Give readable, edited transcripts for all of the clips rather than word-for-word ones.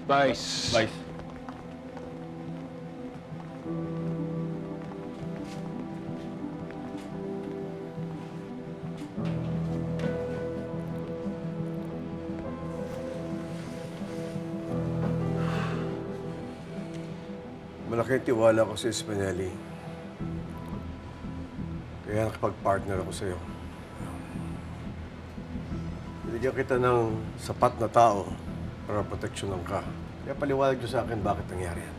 Vice. Vice. Malaking tiwala ko sa Spinelli. Kaya nakapag-partner ako sa'yo. Binigyan kita ng sapat na tao para proteksyonan ka. Kaya paliwanag niyo sa akin bakit nangyari yan.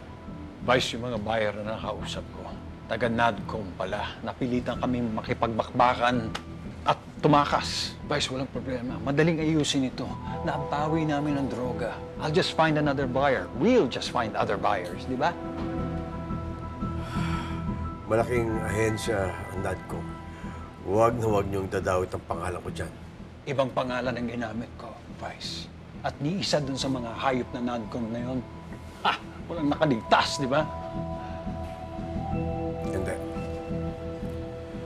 Vice, yung mga buyer na nakausap ko, taga-NADCOM pala. Napilitan kami makipagbakbakan at tumakas. Vice, walang problema. Madaling ayusin ito. Nabawi namin ang droga. I'll just find another buyer. We'll just find other buyers, di ba? Malaking ahensya ang NADCOM. Huwag na huwag niyong dadawit ang pangalan ko dyan. Ibang pangalan ang ginamit ko, Vice. At ni isa dun sa mga hayop na NADCOM na yun, walang nakaligtas, di ba? Hindi.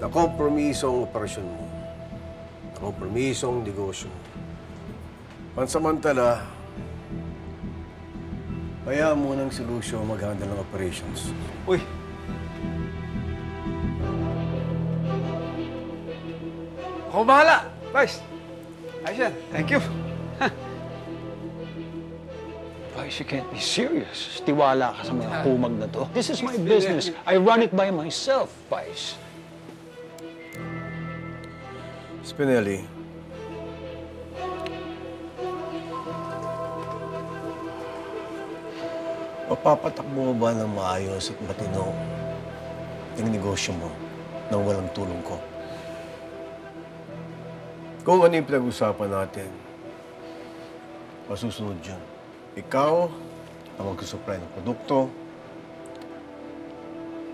Nakompromiso ang operasyon mo. Nakompromiso ang negosyo mo. Pansamantala, hayaan mo ng si Lucio mag-handle ng operations. Uy! Ako bahala! Vice! Ayos yan. Thank you. Vice, you can't be serious. Tiwala ka sa mga kumag na to. This is my business. I run it by myself, Vice. Spinelli, mapapatakbo mo ba ng maayos at matino yung negosyo mo nang walang tulong ko? Kung ano yung pinag-usapan natin, masusunod yun. Ikaw ang magsusupply ng produkto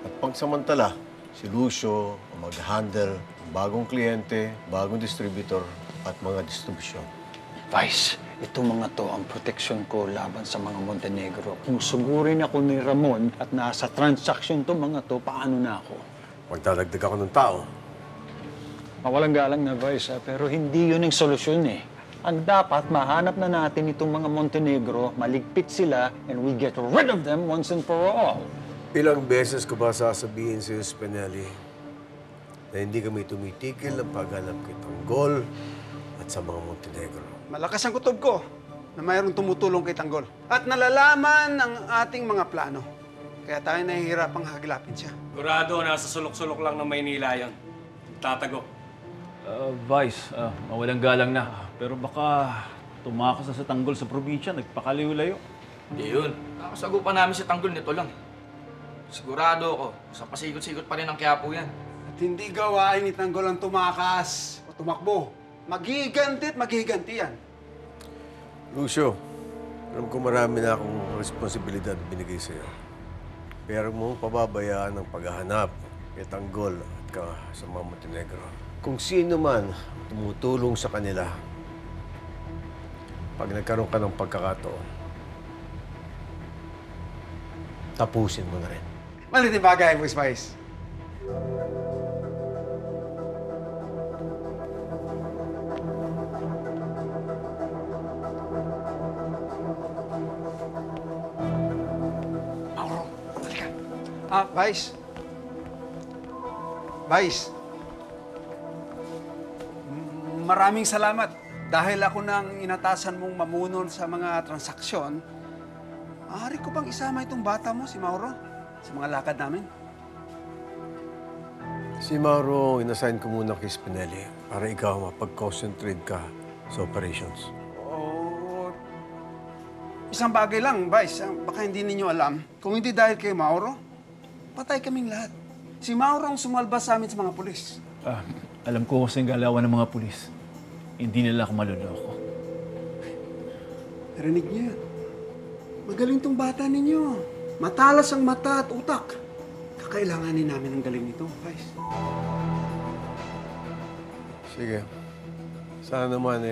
at pagsamantala, si Lucio ang mag-handle ng bagong kliyente, bagong distributor at mga distribusyon. Vice, itong mga to ang proteksyon ko laban sa mga Montenegro. Kung sugurin ako ni Ramon at nasa transaksyon to mga to, paano na ako? Magdadagdag ako ng tao. Mawalang galang na, Vice, pero hindi yun ang solusyon eh. Ang dapat, mahanap na natin itong mga Montenegro, maligpit sila, and we get rid of them once and for all. Ilang beses ko ba sasabihin sa'yo, Spinelli, na hindi kami tumitigil ng paghanap kay Tanggol at sa mga Montenegro. Malakas ang kutob ko na mayroong tumutulong kay Tanggol. At nalalaman ang ating mga plano. Kaya tayo nahihirapang hagilapin siya. Sigurado, nasa sulok-sulok lang ng Maynila yan. Tatago. Vice, mawalang galang na. Pero baka tumakas na sa Tanggol sa probinsya, nagpakaliw-layo. Hindi yun. Nakasagupan namin si Tanggol nito lang. Sigurado ako, sa pasikot-sikot pa rin ang Quiapo yan. At hindi gawain ni Tanggol ang tumakas o tumakbo. Maghihiganti at maghihiganti yan. Lucio, alam ko marami na akong responsibilidad binigay sa'yo. Pero mo pababayaan ang paghahanap kay Tanggol at sa mga Montenegro. Kung sino man tumutulong sa kanila, pag nagkaroon ka ng pagkakataon, tapusin mo na rin. Malitin bagay, Boss Vice. Mauro, halika. Vice. Vice. Maraming salamat. Dahil ako nang inatasan mong mamuno sa mga transaksyon, maaari ko bang isama itong bata mo, si Mauro, sa mga lakad namin? Si Mauro, inassign ko muna kay Spinelli para ikaw mapag-concentrate ka sa operations. Oo. Isang bagay lang, Vice. Baka hindi ninyo alam. Kung hindi dahil kay Mauro, patay kaming lahat. Si Mauro ang sumalba sa amin sa mga pulis. Alam ko kasi ang galawan ng mga pulis. Hindi nila ako maluloko. Narinig niyo yan. Magaling tong bata ninyo. Matalas ang mata at utak. Kakailanganin namin ang galing nito, Vice. Sige. Sana naman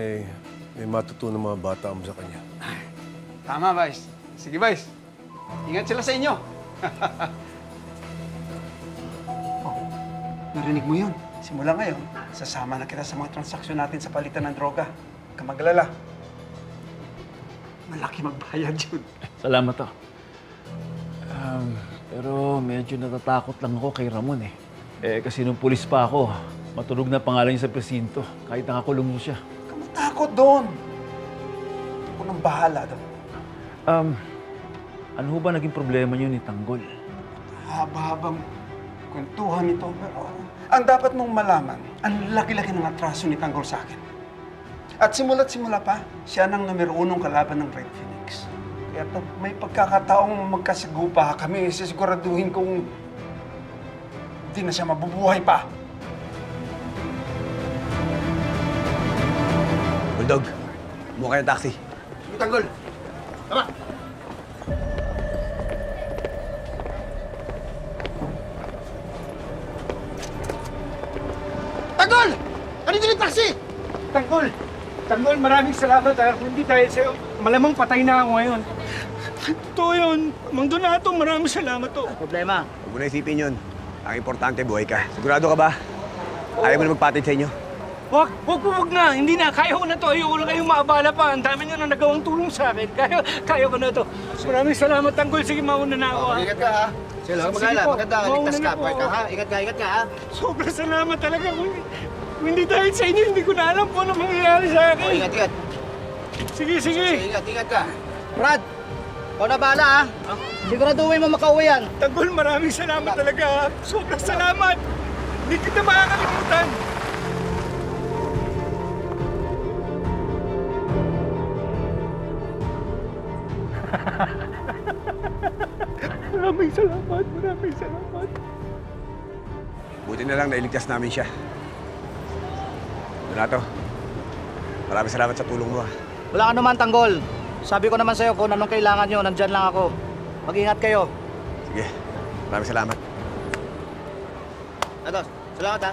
may matutunan mga bata mo sa kanya. Tama, Vice. Sige, Vice. Ingat sila sa inyo. Narinig mo yun. Simula ngayon, sasama na kita sa mga transaksyon natin sa palitan ng droga. Huwag kang maglala. Malaki magbayad yun. Salamat to. Pero medyo natatakot lang ako kay Ramon eh. Kasi nung pulis pa ako, matunog na pangalan niya sa presinto. Kahit nakakulong mo siya. Huwag ka matakot doon. Ako nang bahala doon. Ano ho ba naging problema niyo ni Tanggol? Haba-habang kwentuhan ito. Pero ang dapat mong malaman, ang laki-laki ng atraso ni Tanggol sa akin. At simula't simula pa, siya nang numero 1 kalaban ng Red Phoenix. Kaya pag may pagkakataong magkasagupa kami, sisiguraduhin kong hindi na siya mabubuhay pa. Bulldog, mukha ng taxi. Tanggol! Tara! Tanggol! Kanito yung taxi? Tanggol! Tanggol, maraming salamat ha. Hindi dahil sa'yo, malamang patay na ako ngayon. Totoo yun. Mang Donato, maraming salamat to. Problema. Huwag mo na isipin yun. Ang importante, buhay ka. Sigurado ka ba? Ayaw mo na magpatid sa inyo? Wag na. Hindi na. Kaya ko na to. Ayoko na kayong maabala pa. Ang dami nyo na nagawang tulong sa akin. Kaya ko na to. Maraming salamat, Tanggol. Sige, mauna na ako ha. Ingat ka ha. Sila, Sige po, maganda. mauna Ligtas na ka. po Buhay ka ako. ha. Ingat ka ha. Sobrang salamat talaga. Kung hindi dahil sa inyo, hindi ko na alam kung ano mangyayari sa akin. Ingat. Sige. Ingat ka. Brad, ikaw na bahala ha. Siguraduhin mo makauwi yan. Tanggol, maraming salamat talaga ha. Sobrang salamat. Hindi kita makakalimutan. Maraming salamat. Buti na lang nailigtas namin siya. Donato, maraming salamat sa tulong mo. Wala ka naman, Tanggol. Sabi ko naman sa'yo kung anong kailangan nyo, nandyan lang ako. Mag-ingat kayo. Sige, maraming salamat. Atos, salamat ha.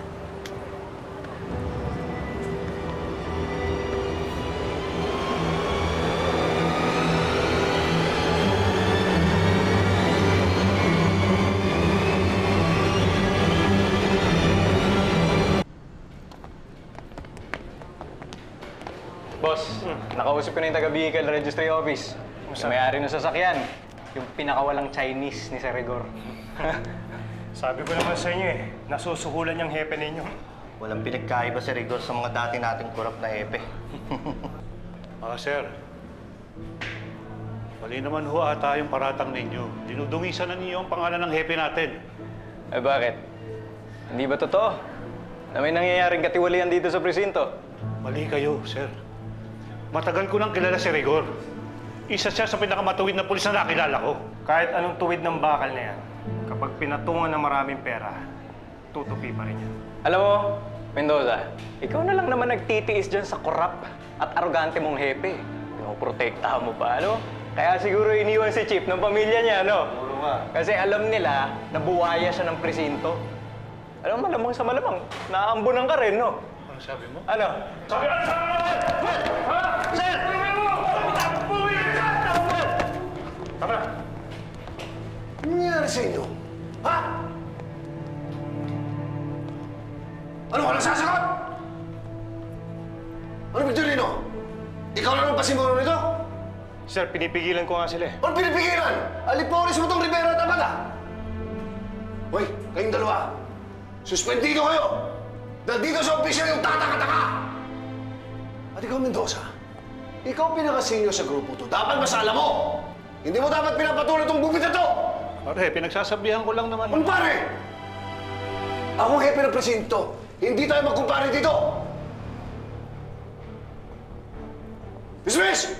Boss, nakausap ko na yung taga-vehicle registry office. Yung may-ari ng sasakyan. Yung pinakawalang Chinese ni Sir Rigor. Sabi ko naman sa inyo nasusuhulan yung hepe ninyo. Walang pinagkaiba si Rigor sa mga dati nating kurap na epe. Sir. Mali naman ho ata yung paratang ninyo. Dinudungisan na ninyo ang pangalan ng hepe natin. Eh bakit? Hindi ba totoo? Na may nangyayaring katiwalian dito sa presinto? Mali kayo, sir. Matagal ko nang kilala si Rigor. Isa siya sa pinakamatuwid na pulis na nakilala ko. Kahit anong tuwid ng bakal na yan, kapag pinatungan ng maraming pera, tutupi pa rin yan. Alam mo, Mendoza, ikaw na lang naman nagtitiis dyan sa korap at arogante mong hepe. Pinoprotektahan mo pa, ano? Kaya siguro iniwan si Chief ng pamilya niya, no? Kasi alam nila na buwaya siya ng presinto. Alam mo, malamang sa malamang, naaambunan ka rin, no? Ano sabi mo? Ano? Ano nangyayari sa inyo? Ha? Ano ka nasasagot? Ano, Victorino? Ikaw lang ang pasimuro nito? Sir, pinipigilan ko nga sila eh. Ano pinipigilan? Aliporis mo tong Rivera at Abada? Hoy, kayong dalawa. Suspendido kayo! Dahil dito sa opisya yung tataka-taka! At ikaw, Mendoza, ikaw pinaka-senior sa grupo to. Dapat masala mo! Hindi mo dapat pinapatuloy itong bubit na to! Pare, pinagsasabihan ko lang naman. Ano pare? Ako ang hepe ng presinto. Hindi tayo magkumpare dito! Dismiss!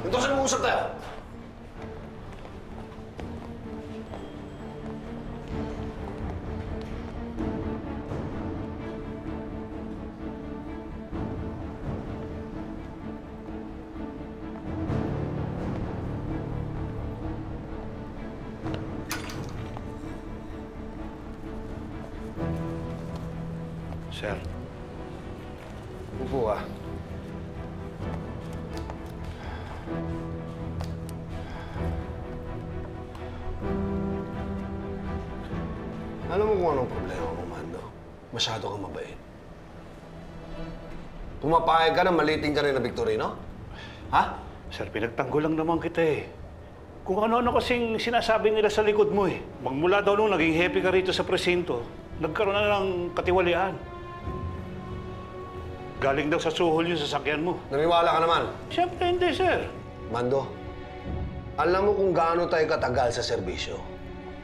Mendoza, mag-uusap tayo. Sir. Upo ka. Alam mo kung anong problema mo, Mando? Masyado kang mabait. Pumapayag ka na maliting ka rin na Victorino? Ha? Sir, pinagtanggol lang naman kita eh. Kung ano-ano kasing sinasabi nila sa likod mo eh. Magmula daw nung naging happy ka rito sa presinto, nagkaroon na ng katiwalian. Galing daw sa suhol yung sasakyan mo. Naniwala ka naman? Siyempre hindi, sir. Mando, alam mo kung gaano tayo katagal sa serbisyo.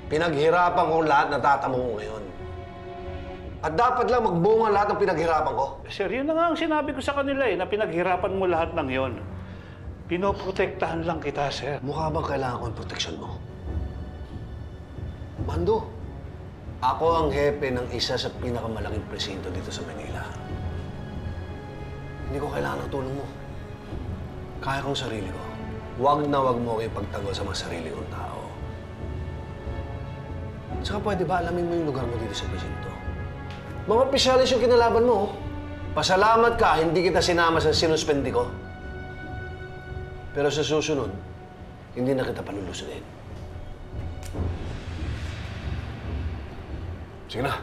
Pinaghirapan ko lahat na tatamo mo ngayon. At dapat lang magbunga lahat ng pinaghirapan ko. Sir, yun na nga ang sinabi ko sa kanila eh, na pinaghirapan mo lahat ng yon. Pinoprotektahan lang kita, sir. Mukha bang kailangan ko yung proteksyon mo? Mando, ako ang hepe ng isa sa pinakamalaking presinto dito sa Manila. Hindi ko kailangan ng tulong mo. Kaya kong sarili ko. Huwag na huwag mo ko ipagtanggol sa mga sarili kong tao. Tsaka pwede ba alamin mo yung lugar mo dito sa presinto? Mga pisyalis yung kinalaban mo. Pasalamat ka, hindi kita sinama sa sinuspendi ko. Pero sa susunod, hindi na kita palulusunin. Sige na.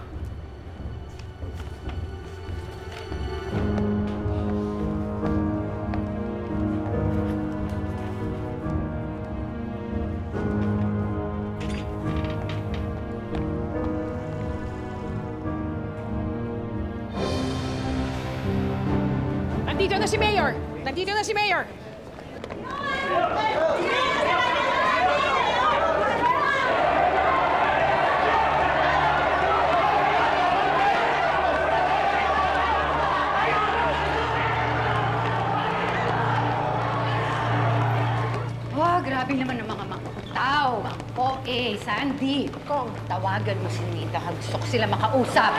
Nandito na si Mayor! Nandito na si Mayor! Oh, grabe naman ang mga makutaw. Sandy. Kung tawagan mo si Nita, gusto ko sila makausap.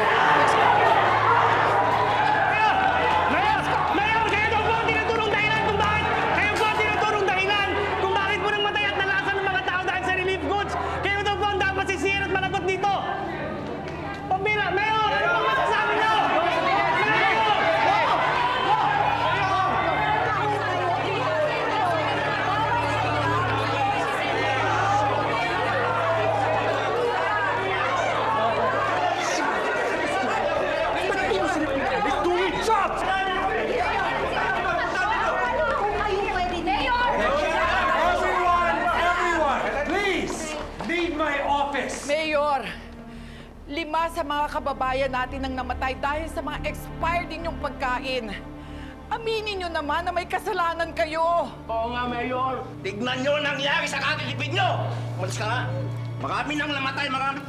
Mayor, 5 sa mga kababayan natin ang namatay dahil sa mga expired ninyong pagkain. Aminin nyo naman na may kasalanan kayo. Oo nga, Mayor. Tignan nyo nangyari sa kakilipid nyo. Malis ka nga. Marami nang namatay, marami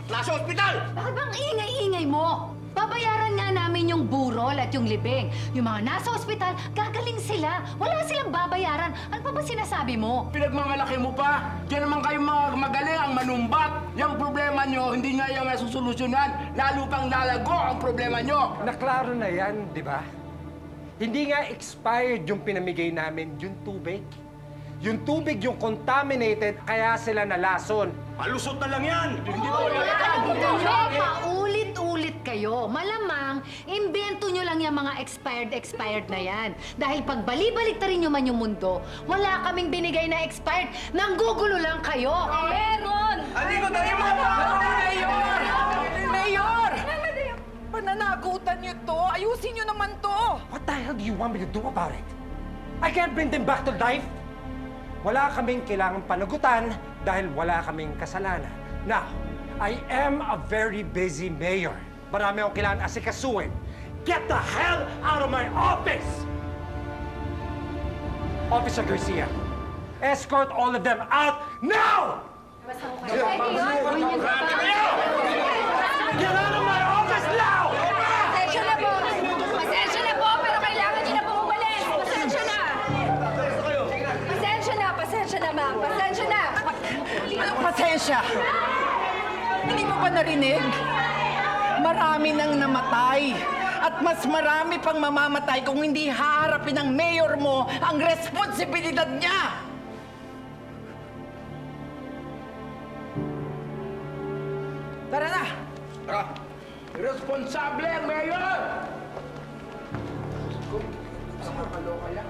nasa ospital. Bakit bang ingay-ingay mo? Babayaran nga namin yung burol at yung libing. Yung mga nasa ospital, gagaling sila. Wala silang babayaran. Ano pa ba sinasabi mo? Pinagmamalaki mo pa. Diyan naman kayo mga magaling ang manumbat. Yung problema nyo, hindi nga yung nasusolusyonan. Lalo pang lalago ang problema nyo. Naklaro na yan, di ba? Hindi nga expired yung pinamigay namin, yung tubig. Yung tubig yung contaminated, kaya sila nalason. Palusot na lang yan! Hindi ko Paulit-ulit kayo. Malamang, imbento nyo lang yung mga expired na yan. Dahil pag bali-baliktarin nyo man yung mundo, wala kaming binigay na expired. Nanggugulo lang kayo. Meron! Aliko tayo mo! Mayor! Mayor! Pananagutan nyo to. Ayusin nyo naman to. What the hell do you want me to do about it? I can't bring them back to life. Wala kaming kailangang panagutan dahil wala kaming kasalanan. Now, I am a very busy mayor. Marami akong kailangan asikasuhin. Get the hell out of my office! Officer Garcia, escort all of them out now! Get out of my office now! Pasensya na po! Pasensya na po, pero kailangan niyo na po umalis! Pasensya na! Pasensya na, ma'am. Pasensya na! Anong pasensya? Hindi mo ba narinig? Marami nang namatay. At mas marami pang mamamatay kung hindi haharapin ng mayor mo ang responsibilidad niya. Tara na! Tara! Irresponsable ang mayor! Saan kaloka yan?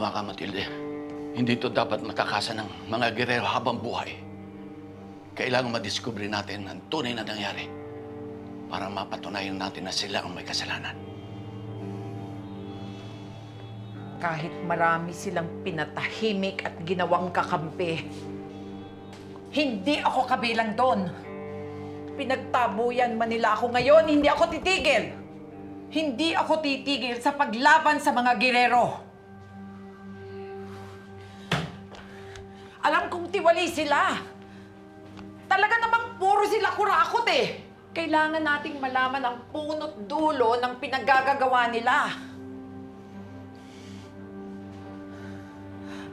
Tama ka, Matilde. Hindi to dapat matakasan ng mga gerero habang buhay. Kailangan madiskubre natin ang tunay na nangyari para mapatunayan natin na sila ang may kasalanan. Kahit marami silang pinatahimik at ginawang kakampi, hindi ako kabilang doon. Pinagtabuyan man nila ako ngayon, hindi ako titigil. Hindi ako titigil sa paglaban sa mga gerero. Alam kong tiwali sila. Talaga namang puro sila kurakot eh. Kailangan nating malaman ang punot dulo ng pinaggagawa nila.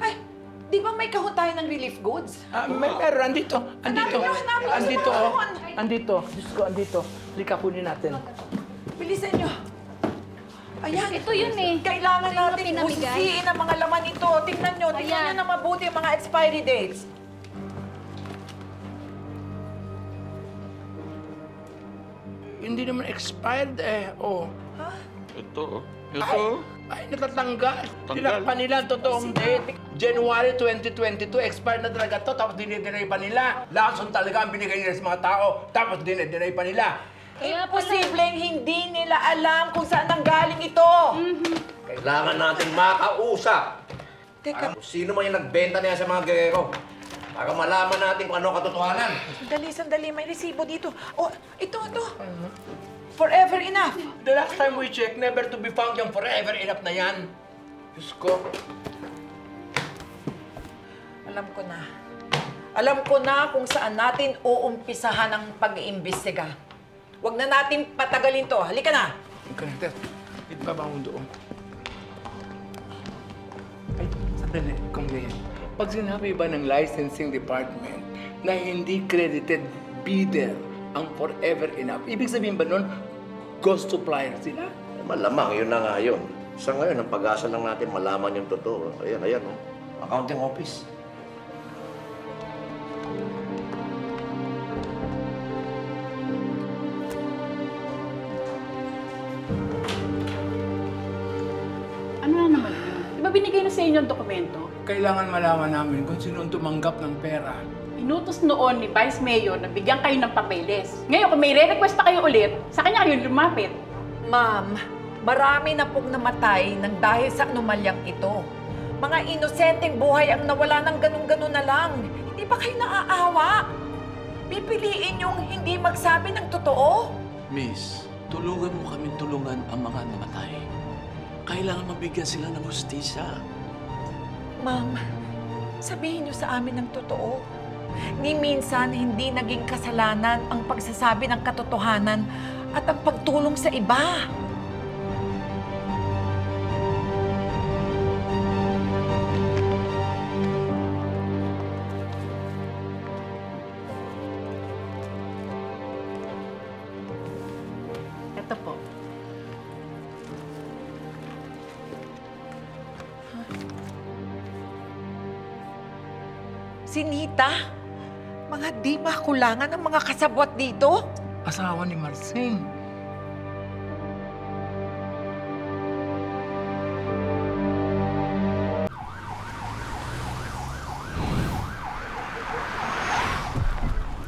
Ay, di ba may kahon tayo ng relief goods? Pero andito. Andito. Andito. Diyos ko, andito. Halika, kunin natin. Bilisan nyo. Ayan. Ito yun eh. Kailangan Ito yung natin pinamigay. usiin ang mga laman ito. Tingnan nyo na mabuti ang mga expiry dates. Hindi naman expired eh. Oh. Ha? Ito. Ay, natatanggal. Tinakpan nila ang totoong date. January 2022, expired na talaga to. Tapos dinideny pa nila. Lason talaga ang binigay nila sa mga tao. Tapos dinideny pa nila. Posibleng hindi nila alam kung saan nanggaling ito. Kailangan natin makausap. Teka. Sino man yung nagbenta niya sa mga gerero. Para malaman natin kung ano ang katotohanan. Sandali. May resibo dito. Oh, ito. Forever enough. The last time we checked, never to be found yung forever enough na yan. Diyos ko. Alam ko na kung saan natin uumpisahan ang pag-iimbestiga. Huwag na natin patagalin to. Halika na. Kanater, ito ba bang doon? Ay, sandali, kung ganyan. Pag sinabi ba ng licensing department na hindi credited bidder ang forever enough, ibig sabihin ba nun, ghost supplier sila? Malamang, yun na nga yun. Sa ngayon, ang pag-asa lang natin malaman yung totoo. Ayan, oh. Accounting office. Ano na naman yun? Di ba binigay na sa inyo ang dokumento? Kailangan malaman namin kung sino ang tumanggap ng pera. Inutos noon ni Vice Mayor na bigyan kayo ng papeles. Ngayon, kung may re-request pa kayo ulit, sa kanya kayo lumapit. Ma'am, marami na pong namatay ng dahil sa anomalyang ito. Mga inosenteng buhay ang nawala ng ganun-ganun na lang. Hindi ba kayo naaawa? Pipiliin yung hindi magsabi ng totoo? Miss, tulungan mo kami tulungan ang mga namatay. Kailangan mabigyan sila ng hustisya. Ma'am, sabihin niyo sa amin ng totoo. Ni minsan hindi naging kasalanan ang pagsasabi ng katotohanan at ang pagtulong sa iba. Ito po. Si Nita, mga di makulangan ang mga kasabwat dito. Asawa ni Marsing.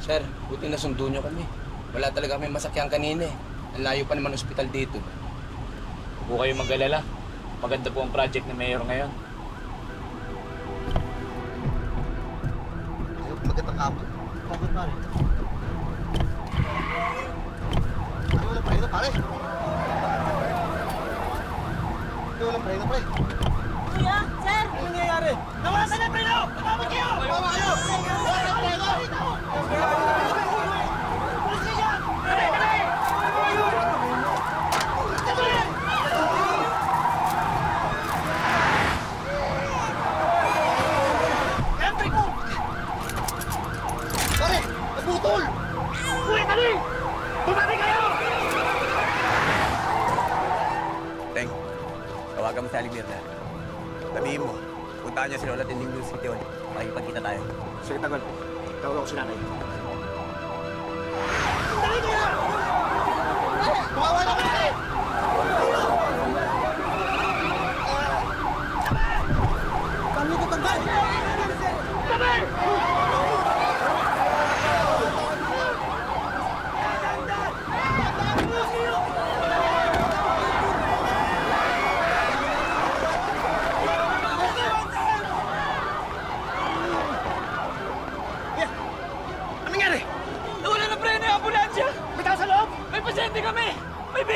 Sir, buti na sundo nyo kami. Wala talaga kami masakyan kanina eh. Ang layo pa naman ospital dito. Huwag kayong mag-alala. Maganda po ang project ni Mayor ngayon. Magandang hapon. Bakit pare? Walang preno, pare. Walang preno, pare. Kuya, sir! Ano nangyayari? Nawala sa ng preno! Tumama kayo! Tumama kayo! Walang preno! Pulis ka dyan! Dali! Dali! Putol! Uy, dali! Tumari kayo! Teng, tawagan mo si Alimir na. Sabihin mo, puntahan niya si Lola Tinding doon sa City Hall. Makikipagkita tayo. Sige, Tagol. Tawag ako si nanay. Dali kayo! Tumawa na kayo!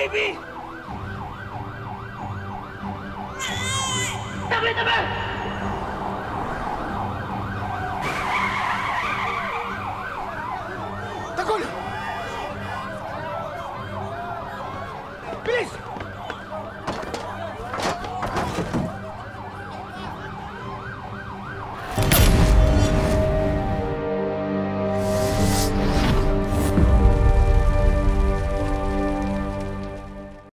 baby! Tabi! Tabi! Tanggol! Bilis!